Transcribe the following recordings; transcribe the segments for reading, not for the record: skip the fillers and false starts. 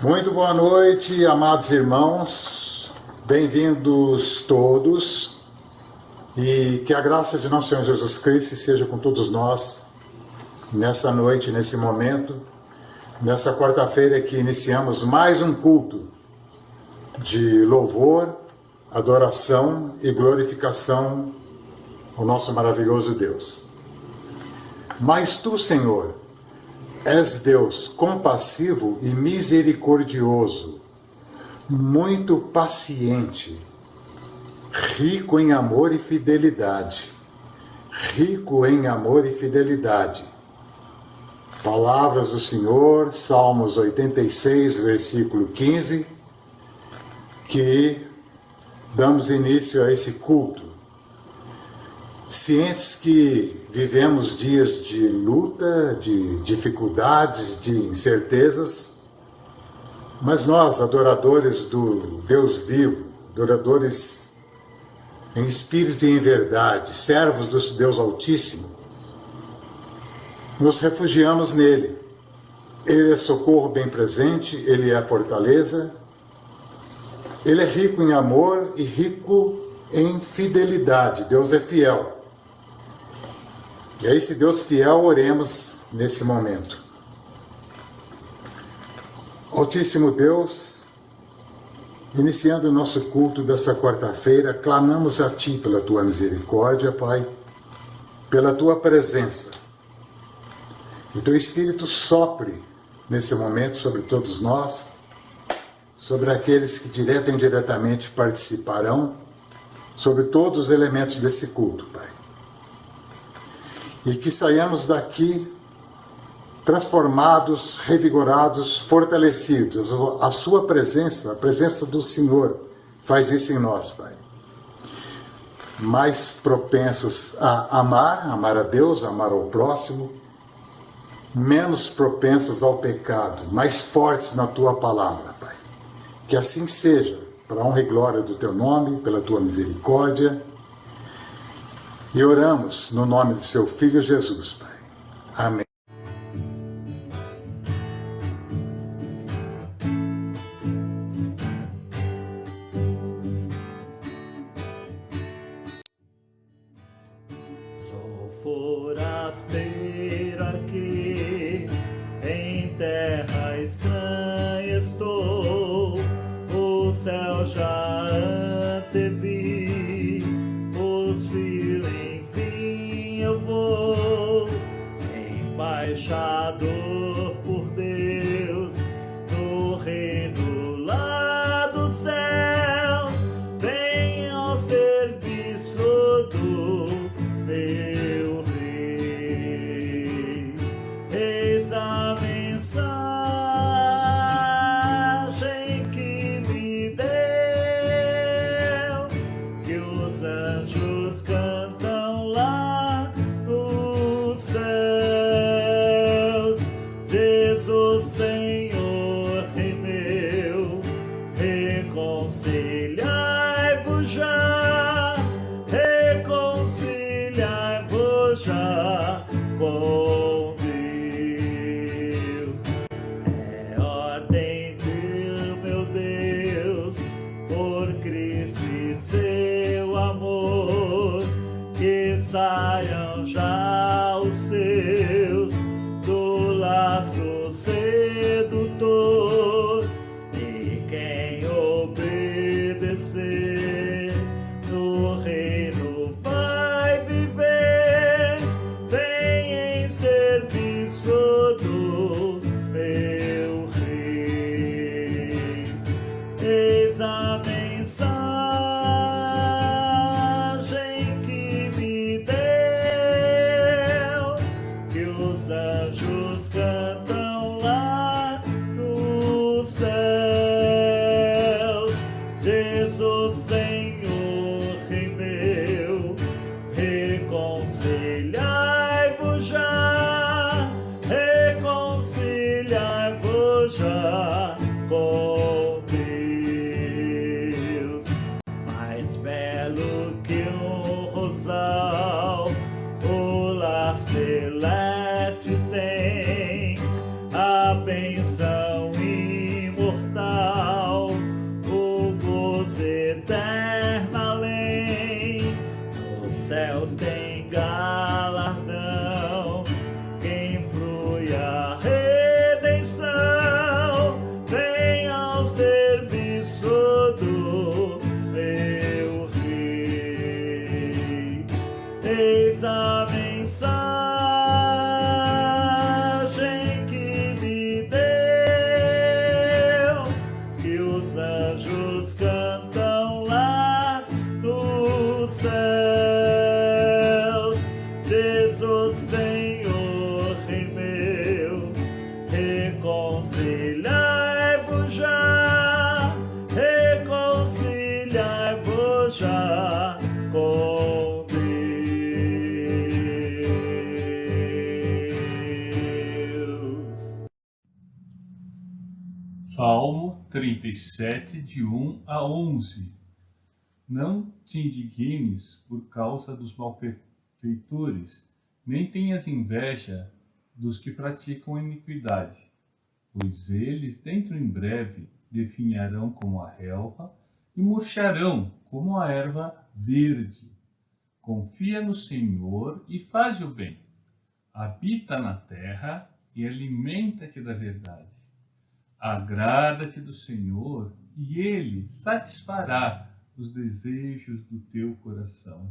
Muito boa noite, amados irmãos, bem-vindos todos, e que a graça de nosso Senhor Jesus Cristo seja com todos nós nessa noite, nesse momento, nessa quarta-feira que iniciamos mais um culto de louvor, adoração e glorificação ao nosso maravilhoso Deus. Mas tu, Senhor, és Deus compassivo e misericordioso, muito paciente, rico em amor e fidelidade. Rico em amor e fidelidade. Palavras do Senhor, Salmos 86, versículo 15, que damos início a esse culto. Cientes que vivemos dias de luta, de dificuldades, de incertezas, mas nós, adoradores do Deus vivo, adoradores em espírito e em verdade, servos do Deus Altíssimo, nos refugiamos nele. Ele é socorro bem presente, ele é fortaleza, ele é rico em amor e rico em fidelidade. Deus é fiel. E a esse Deus fiel oremos nesse momento. Altíssimo Deus, iniciando o nosso culto dessa quarta-feira, clamamos a Ti pela Tua misericórdia, Pai, pela Tua presença. E Teu Espírito sopre nesse momento sobre todos nós, sobre aqueles que direta e indiretamente participarão, sobre todos os elementos desse culto, Pai. E que saiamos daqui transformados, revigorados, fortalecidos. A Sua presença, a presença do Senhor, faz isso em nós, Pai. Mais propensos a amar a Deus, amar ao próximo, menos propensos ao pecado, mais fortes na Tua palavra, Pai. Que assim seja, para a honra e glória do Teu nome, pela Tua misericórdia. E oramos no nome do Seu Filho Jesus, Pai. Amém. Sou forasteiro aqui, em terra estranha estou, o céu já antevi, os filhos enfim eu vou, embaixador por Deus, no reino lá dos céus, venho ao serviço do meu Rei. Eis a mensagem que me deu, que os anjos cantam lá nos céus. Jesus, Senhor, Rei meu, reconciliai-vos já, reconciliai-vos já com Deus. É ordem do meu Deus, por Cristo e seu amor, que saiam já os seus do laço sedutor, e quem obedecer no reino vai viver, vem em serviço do meu Rei. Eis a mensagem que me deu, que os anjos cantam lá nos céus. Jesus, Senhor, Rei meu, reconciliai-vos já, reconciliai-vos já com Deus. Mais belo que um rosal, o lar celeste tem a bênção imortal. Salmo 37, de 1 a 11. Não te indignes por causa dos malfeitores, nem tenhas inveja dos que praticam iniquidade, pois eles dentro em breve definharão como a relva e murcharão como a erva verde. Confia no Senhor e faz o bem. Habita na terra e alimenta-te da verdade. Agrada-te do Senhor e Ele satisfará os desejos do teu coração.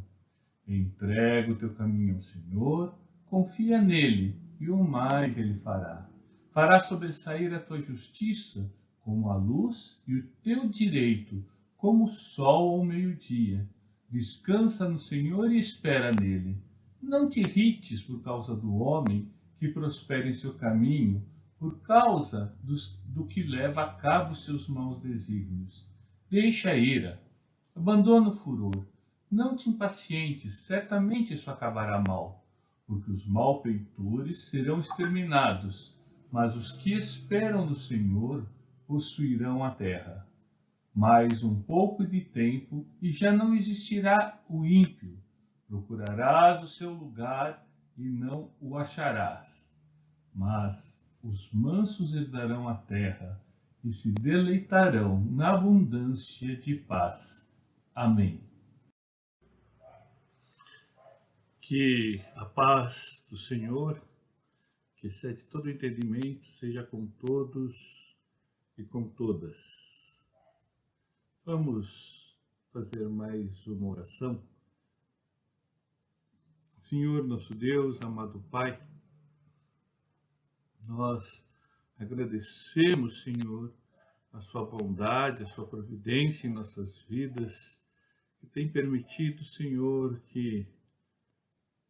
Entrega o teu caminho ao Senhor, confia nele e o mais Ele fará. Fará sobressair a tua justiça como a luz e o teu direito como o sol ao meio-dia. Descansa no Senhor e espera nele. Não te irrites por causa do homem que prospera em seu caminho, por causa do que leva a cabo seus maus desígnios. Deixa a ira, abandona o furor, não te impacientes, certamente isso acabará mal, porque os malfeitores serão exterminados, mas os que esperam no Senhor possuirão a terra. Mais um pouco de tempo e já não existirá o ímpio. Procurarás o seu lugar e não o acharás. Mas os mansos herdarão a terra e se deleitarão na abundância de paz. Amém. Que a paz do Senhor, que excede todo entendimento, seja com todos e com todas. Vamos fazer mais uma oração. Senhor, nosso Deus, amado Pai, nós agradecemos, Senhor, a sua bondade, a sua providência em nossas vidas, que tem permitido, Senhor, que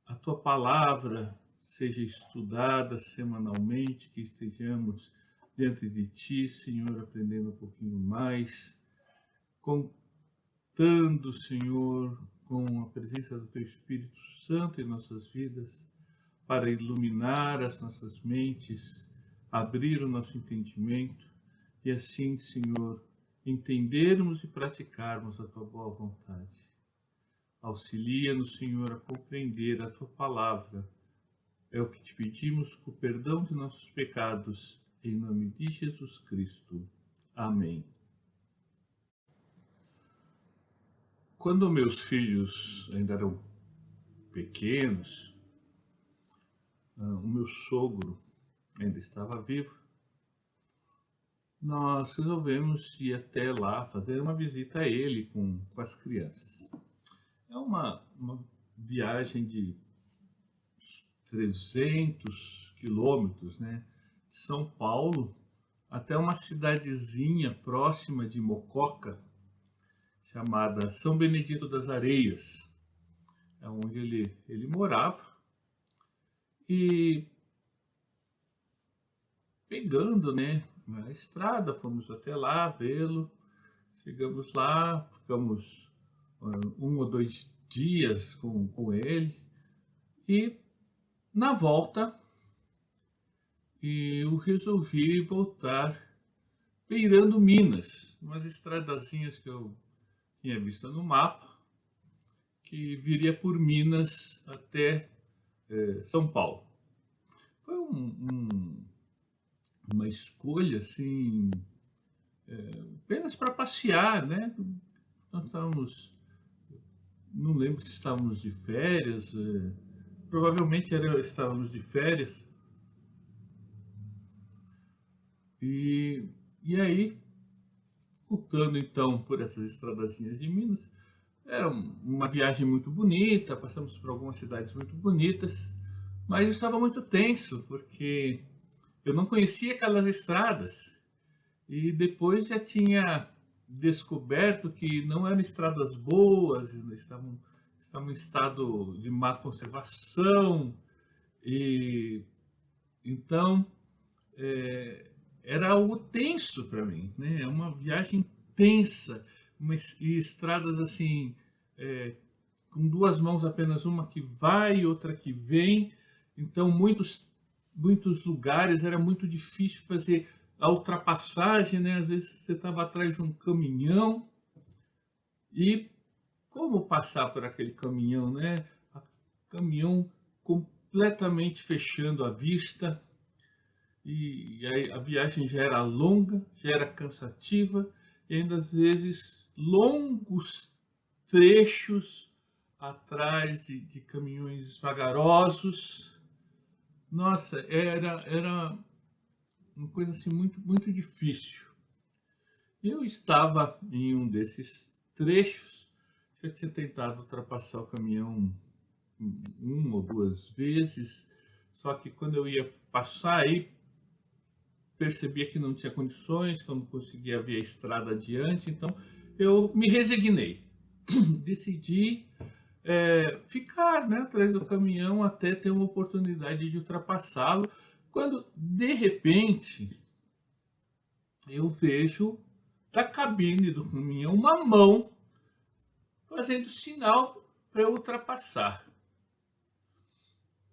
a tua palavra seja estudada semanalmente, que estejamos diante de ti, Senhor, aprendendo um pouquinho mais, contando, Senhor, com a presença do teu Espírito Santo em nossas vidas, para iluminar as nossas mentes, abrir o nosso entendimento e assim, Senhor, entendermos e praticarmos a tua boa vontade. Auxilia-nos, Senhor, a compreender a tua palavra. É o que te pedimos com o perdão de nossos pecados, em nome de Jesus Cristo. Amém. Quando meus filhos ainda eram pequenos, o meu sogro ainda estava vivo, nós resolvemos ir até lá fazer uma visita a ele com as crianças. É uma viagem de 300 quilômetros, né? De São Paulo até uma cidadezinha próxima de Mococa, chamada São Benedito das Areias, é onde ele morava. E pegando, né, a estrada, fomos até lá vê-lo. Chegamos lá, ficamos 1 ou 2 dias com ele. E na volta, eu resolvi voltar beirando Minas, umas estradazinhas que eu tinha visto no mapa, que viria por Minas até São Paulo. Foi uma escolha assim, apenas para passear, né? Nós estávamos, não lembro se estávamos de férias, provavelmente estávamos de férias. E aí, voltando então por essas estradazinhas de Minas, era uma viagem muito bonita, passamos por algumas cidades muito bonitas, mas eu estava muito tenso, porque eu não conhecia aquelas estradas, e depois já tinha descoberto que não eram estradas boas, estavam em estado de má conservação, e então era algo tenso para mim, né? É uma viagem tensa, e estradas assim, com 2 mãos, apenas uma que vai e outra que vem. Então muitos lugares era muito difícil fazer a ultrapassagem, né? Às vezes você estava atrás de um caminhão e como passar por aquele caminhão, né? O caminhão completamente fechando a vista e aí a viagem já era longa, já era cansativa e ainda às vezes longos trechos atrás de caminhões vagarosos. Nossa, era uma coisa assim muito difícil. Eu estava em um desses trechos, já tinha tentado ultrapassar o caminhão uma ou duas vezes, só que quando eu ia passar aí, percebia que não tinha condições, que eu não conseguia ver a estrada adiante, então eu me resignei. Decidi ficar, né, atrás do caminhão até ter uma oportunidade de ultrapassá-lo, quando de repente eu vejo da cabine do caminhão uma mão fazendo sinal para eu ultrapassar.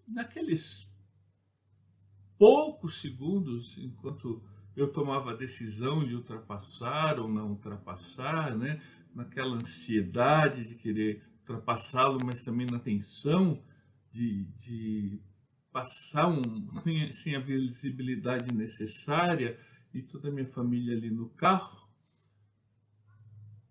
Naqueles poucos segundos, enquanto eu tomava a decisão de ultrapassar ou não ultrapassar, né, naquela ansiedade de querer ultrapassá-lo, mas também na tensão de passar sem a visibilidade necessária e toda a minha família ali no carro.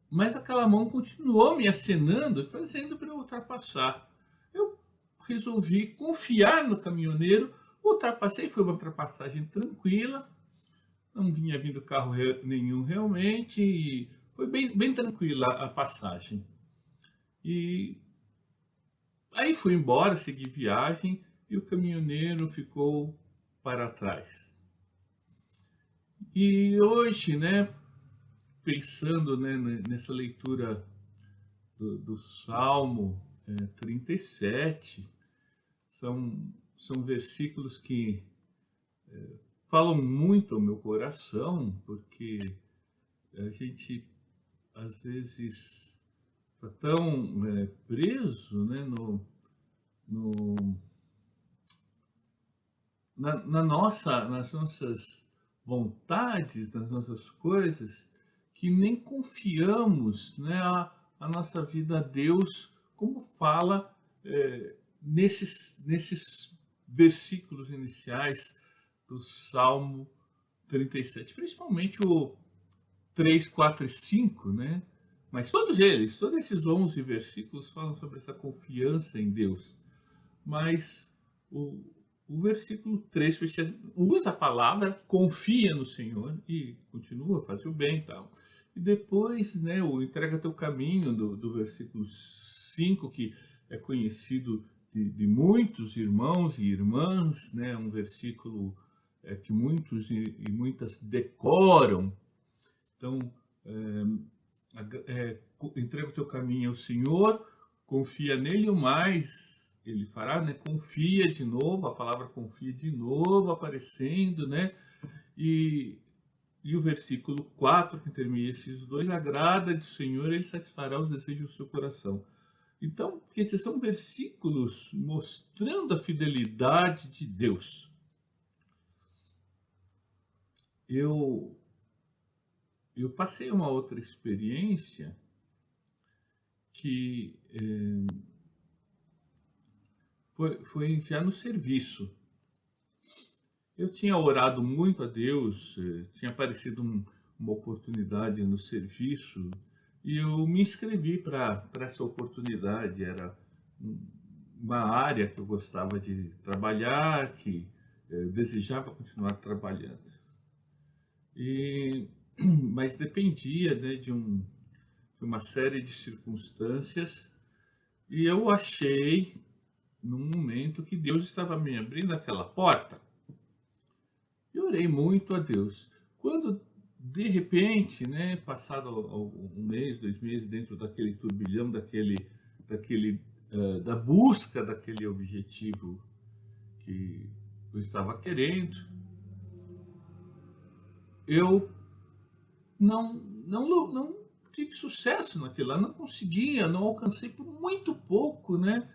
Mas aquela mão continuou me acenando e fazendo para eu ultrapassar. Eu resolvi confiar no caminhoneiro, ultrapassei, foi uma ultrapassagem tranquila, não vinha vindo carro nenhum realmente, e foi bem tranquila a passagem. E aí fui embora, segui viagem e o caminhoneiro ficou para trás. E hoje, né, pensando, né, nessa leitura do Salmo 37, são versículos que falam muito ao meu coração, porque a gente às vezes está tão preso, né, nas nossas vontades, nas nossas coisas, que nem confiamos, né, a nossa vida a Deus, como fala nesses versículos iniciais do Salmo 37, principalmente o 3, 4 e 5, né? Mas todos esses 11 versículos falam sobre essa confiança em Deus. Mas o versículo 3 usa a palavra confia no Senhor e continua, faz o bem e tal. E depois, né, o entrega teu caminho do versículo 5, que é conhecido de muitos irmãos e irmãs, né, um versículo que muitos e muitas decoram. Então, entrega o teu caminho ao Senhor, confia nele, o mais ele fará, né? Confia de novo, a palavra confia de novo aparecendo, né? E o versículo 4, que termina esses dois, agrada do Senhor, ele satisfará os desejos do seu coração. Então, quer dizer, são versículos mostrando a fidelidade de Deus. Eu passei uma outra experiência que foi enfiar no serviço. Eu tinha orado muito a Deus, tinha aparecido uma oportunidade no serviço e eu me inscrevi para essa oportunidade. Era uma área que eu gostava de trabalhar, que eu desejava continuar trabalhando. Mas dependia, né, de uma série de circunstâncias e eu achei num momento que Deus estava me abrindo aquela porta. Eu orei muito a Deus. Quando, de repente, né, passado um mês, 2 meses, dentro daquele turbilhão, da busca daquele objetivo que eu estava querendo, eu não tive sucesso naquilo lá, não conseguia, não alcancei por muito pouco, né?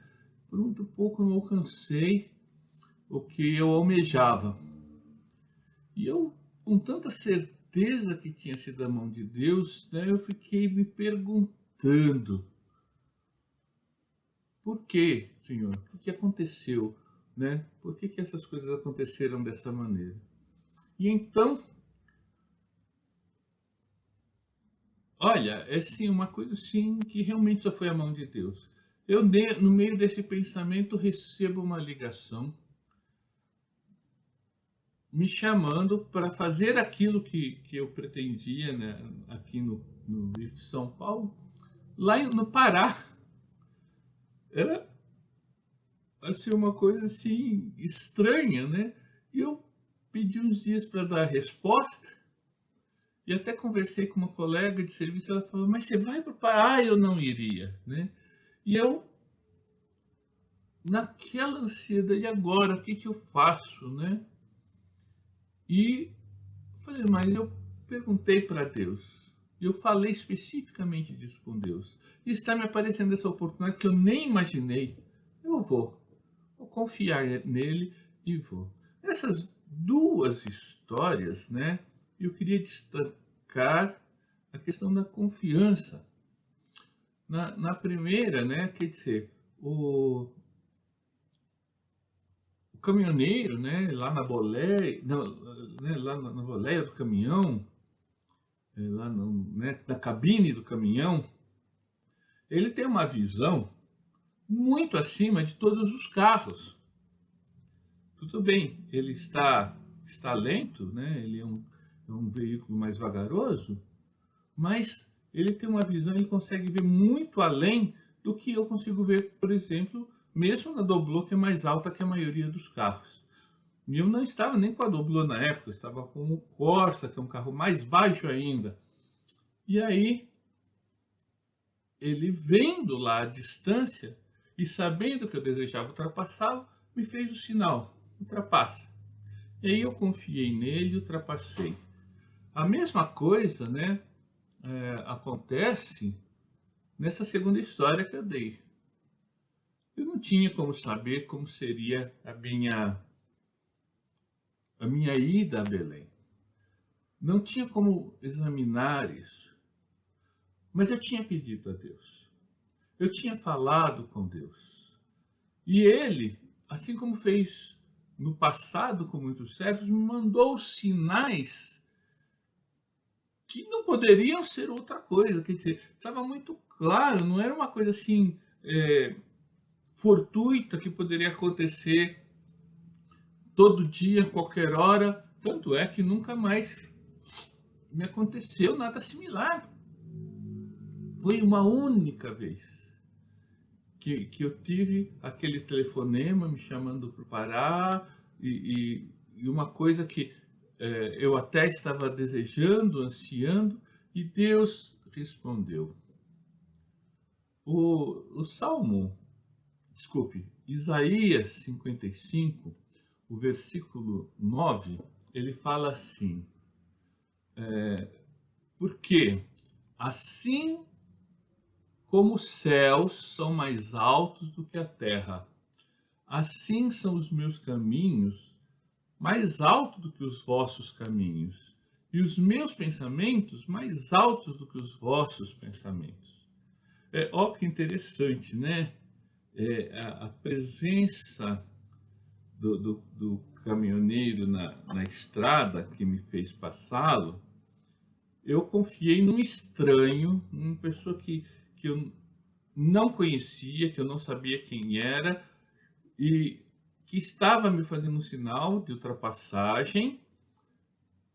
Por muito pouco não alcancei o que eu almejava. E eu com tanta certeza que tinha sido a mão de Deus, né, eu fiquei me perguntando: por quê, Senhor? O que aconteceu? Né? Por que essas coisas aconteceram dessa maneira? E então, olha, é sim uma coisa sim que realmente só foi a mão de Deus. Eu, no meio desse pensamento, recebo uma ligação me chamando para fazer aquilo que eu pretendia, né, aqui no Rio de São Paulo, lá no Pará. Era assim, uma coisa assim estranha, né? E eu pedi uns dias para dar a resposta e até conversei com uma colega de serviço. Ela falou: mas você vai para o Pará? Eu não iria, né? E eu, naquela ansiedade, agora o que eu faço, né? E falei: mas eu perguntei para Deus, eu falei especificamente disso com Deus, e está me aparecendo essa oportunidade que eu nem imaginei. Eu vou confiar nele e vou. Essas duas histórias, né, eu queria destacar a questão da confiança. Na primeira, né, quer dizer, o caminhoneiro, né, lá na boleia, né, lá na boleia do caminhão, lá né, da cabine do caminhão, ele tem uma visão muito acima de todos os carros. Tudo bem, ele está lento, né? Ele é um veículo mais vagaroso, mas ele tem uma visão, ele consegue ver muito além do que eu consigo ver, por exemplo, mesmo na Doblô, que é mais alta que a maioria dos carros. E eu não estava nem com a Doblô na época, eu estava com o Corsa, que é um carro mais baixo ainda. E aí, ele vendo lá a distância e sabendo que eu desejava ultrapassá-lo, me fez o sinal: ultrapassa. E aí eu confiei nele e ultrapassei. A mesma coisa, né, acontece nessa segunda história que eu dei. Eu não tinha como saber como seria a minha ida a Belém. Não tinha como examinar isso. Mas eu tinha pedido a Deus. Eu tinha falado com Deus. E Ele, assim como fez no passado com muitos servos, me mandou sinais que não poderiam ser outra coisa. Quer dizer, estava muito claro, não era uma coisa assim fortuita que poderia acontecer todo dia, qualquer hora. Tanto é que nunca mais me aconteceu nada similar. Foi uma única vez que eu tive aquele telefonema me chamando para o Pará, e uma coisa que eu até estava desejando, ansiando, e Deus respondeu. Isaías 55, o versículo 9, ele fala assim: porque assim como os céus são mais altos do que a terra, assim são os meus caminhos mais altos do que os vossos caminhos, e os meus pensamentos mais altos do que os vossos pensamentos. Ó, que interessante, né? A presença do caminhoneiro na estrada que me fez passá-lo. Eu confiei num estranho, uma pessoa que eu não conhecia, que eu não sabia quem era, e que estava me fazendo um sinal de ultrapassagem,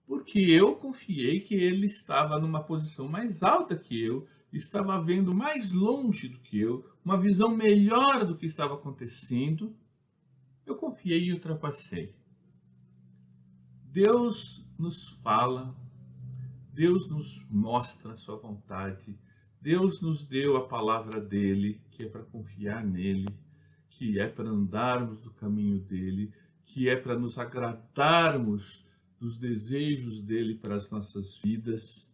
porque eu confiei que ele estava numa posição mais alta que eu, estava vendo mais longe do que eu, uma visão melhor do que estava acontecendo. Eu confiei e ultrapassei. Deus nos fala, Deus nos mostra a sua vontade, Deus nos deu a palavra dele, que é para confiar nele, que é para andarmos do caminho dele, que é para nos agradarmos dos desejos dele para as nossas vidas.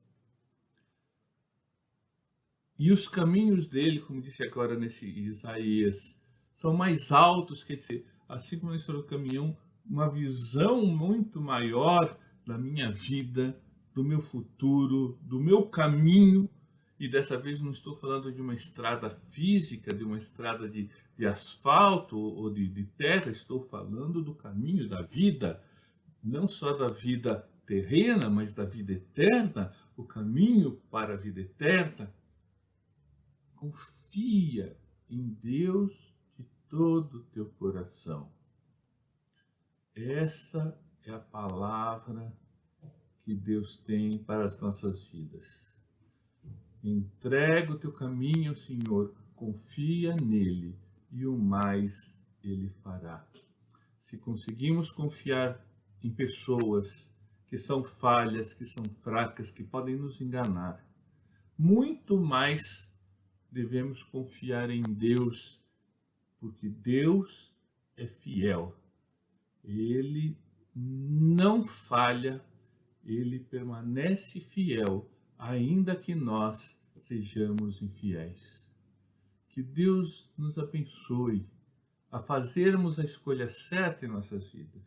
E os caminhos dele, como disse agora nesse Isaías, são mais altos, quer dizer, assim como na história do caminhão, uma visão muito maior da minha vida, do meu futuro, do meu caminho. E dessa vez não estou falando de uma estrada física, de uma estrada de asfalto ou de terra, estou falando do caminho da vida, não só da vida terrena, mas da vida eterna, o caminho para a vida eterna. Confia em Deus de todo o teu coração. Essa é a palavra que Deus tem para as nossas vidas. Entrega o teu caminho ao Senhor, confia nele e o mais ele fará. Se conseguimos confiar em pessoas que são falhas, que são fracas, que podem nos enganar, muito mais devemos confiar em Deus, porque Deus é fiel. Ele não falha, ele permanece fiel, ainda que nós sejamos infiéis. Que Deus nos abençoe a fazermos a escolha certa em nossas vidas.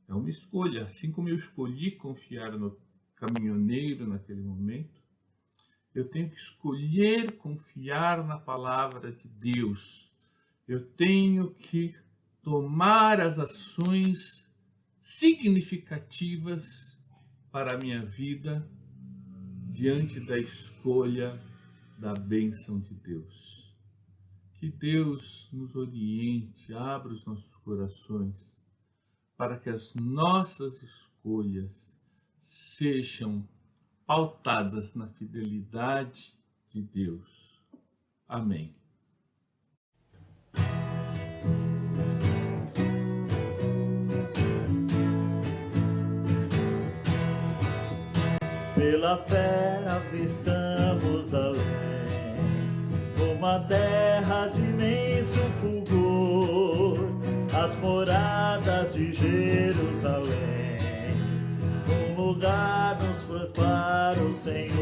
É uma escolha, assim como eu escolhi confiar no caminhoneiro naquele momento, eu tenho que escolher confiar na palavra de Deus. Eu tenho que tomar as ações significativas para a minha vida diante da escolha da bênção de Deus. Que Deus nos oriente, abra os nossos corações para que as nossas escolhas sejam pautadas na fidelidade de Deus. Amém. Pela fé avistamos além, uma terra de imenso fulgor, as moradas de Jerusalém. Um lugar nos foi para o Senhor,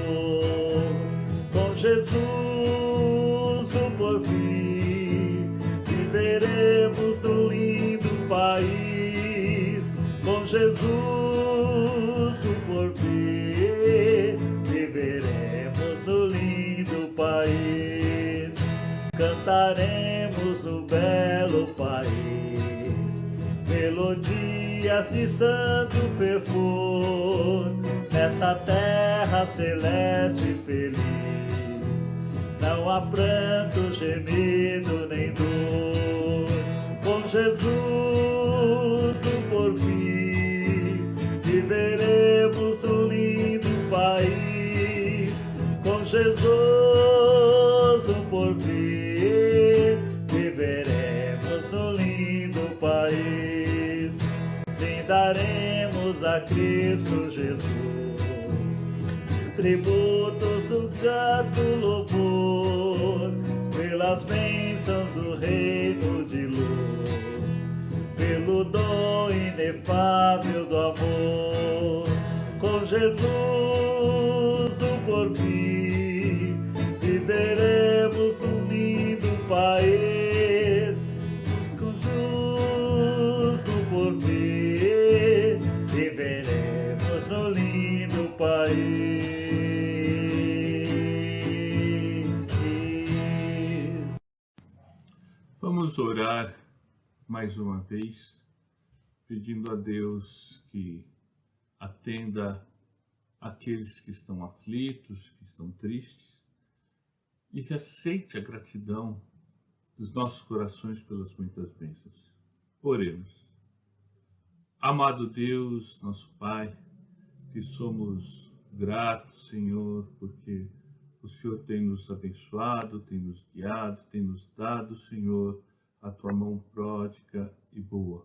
com Jesus o porvir, viveremos no lindo país, com Jesus o porvir, viveremos no lindo país, cantaremos o belo país, melodias de santo fervor, nessa terra celeste feliz, não há pranto, gemido nem dor, com Jesus o porvir, viveremos no lindo país, com Jesus o porvir, viveremos no lindo país, sim, daremos a Cristo Jesus tributos do canto louvor, pelas bênçãos do reino de luz, pelo dom inefável do amor, com Jesus o porvir, viveremos um lindo país, com Jesus o porvir, viveremos um lindo país. Vamos orar mais uma vez, pedindo a Deus que atenda aqueles que estão aflitos, que estão tristes, e que aceite a gratidão dos nossos corações pelas muitas bênçãos. Oremos. Amado Deus, nosso Pai, que somos gratos, Senhor, porque o Senhor tem nos abençoado, tem nos guiado, tem nos dado, Senhor, a tua mão pródiga e boa.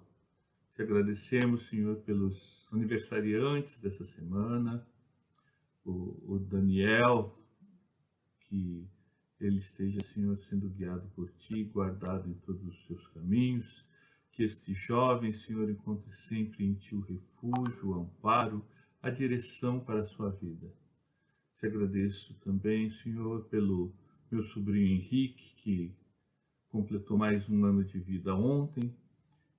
Te agradecemos, Senhor, pelos aniversariantes dessa semana, o Daniel, que ele esteja, Senhor, sendo guiado por Ti, guardado em todos os seus caminhos, que este jovem, Senhor, encontre sempre em Ti o refúgio, o amparo, a direção para a sua vida. Te agradeço também, Senhor, pelo meu sobrinho Henrique, que completou mais um ano de vida ontem,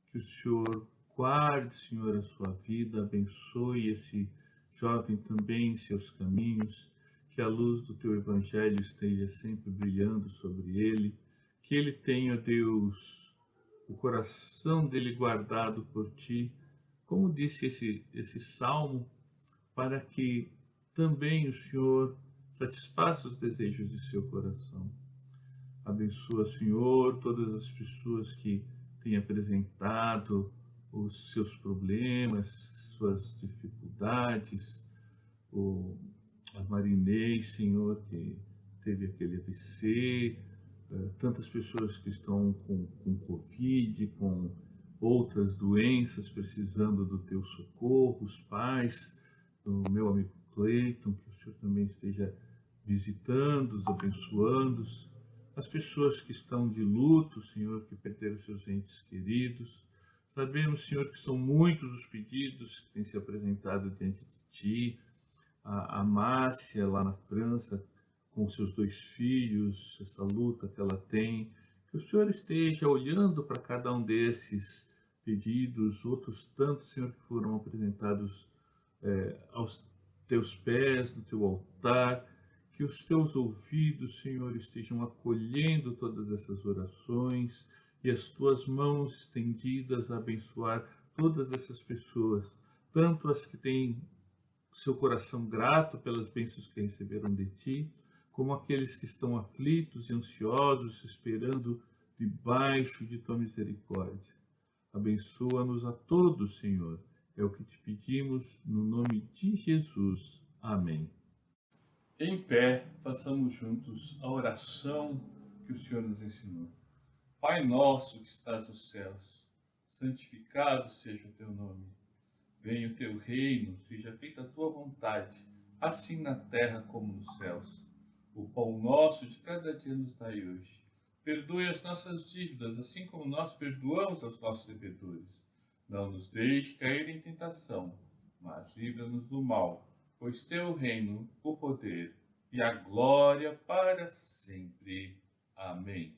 que o Senhor guarde, Senhor, a sua vida, abençoe esse jovem também em seus caminhos, que a luz do teu evangelho esteja sempre brilhando sobre ele, que ele tenha, Deus, o coração dele guardado por ti, como disse esse salmo, para que também o Senhor satisfaça os desejos de seu coração. Abençoa, Senhor, todas as pessoas que têm apresentado os seus problemas, suas dificuldades. A Marinês, Senhor, que teve aquele AVC, tantas pessoas que estão com Covid, com outras doenças, precisando do teu socorro, os pais do meu amigo Cleiton, que o Senhor também esteja visitando-os, abençoando-os, as pessoas que estão de luto, Senhor, que perderam seus entes queridos. Sabemos, Senhor, que são muitos os pedidos que têm se apresentado diante de Ti. A Márcia, lá na França, com seus 2 filhos, essa luta que ela tem. Que o Senhor esteja olhando para cada um desses pedidos, outros tantos, Senhor, que foram apresentados aos Teus pés, no Teu altar. Que os Teus ouvidos, Senhor, estejam acolhendo todas essas orações e as Tuas mãos estendidas a abençoar todas essas pessoas, tanto as que têm seu coração grato pelas bênçãos que receberam de Ti, como aqueles que estão aflitos e ansiosos, esperando debaixo de Tua misericórdia. Abençoa-nos a todos, Senhor. É o que te pedimos no nome de Jesus. Amém. Em pé, façamos juntos a oração que o Senhor nos ensinou. Pai nosso que estás nos céus, santificado seja o teu nome. Venha o teu reino, seja feita a tua vontade, assim na terra como nos céus. O pão nosso de cada dia nos dai hoje. Perdoe as nossas dívidas, assim como nós perdoamos aos nossos devedores. Não nos deixe cair em tentação, mas livra-nos do mal, pois teu o reino, o poder e a glória para sempre. Amém.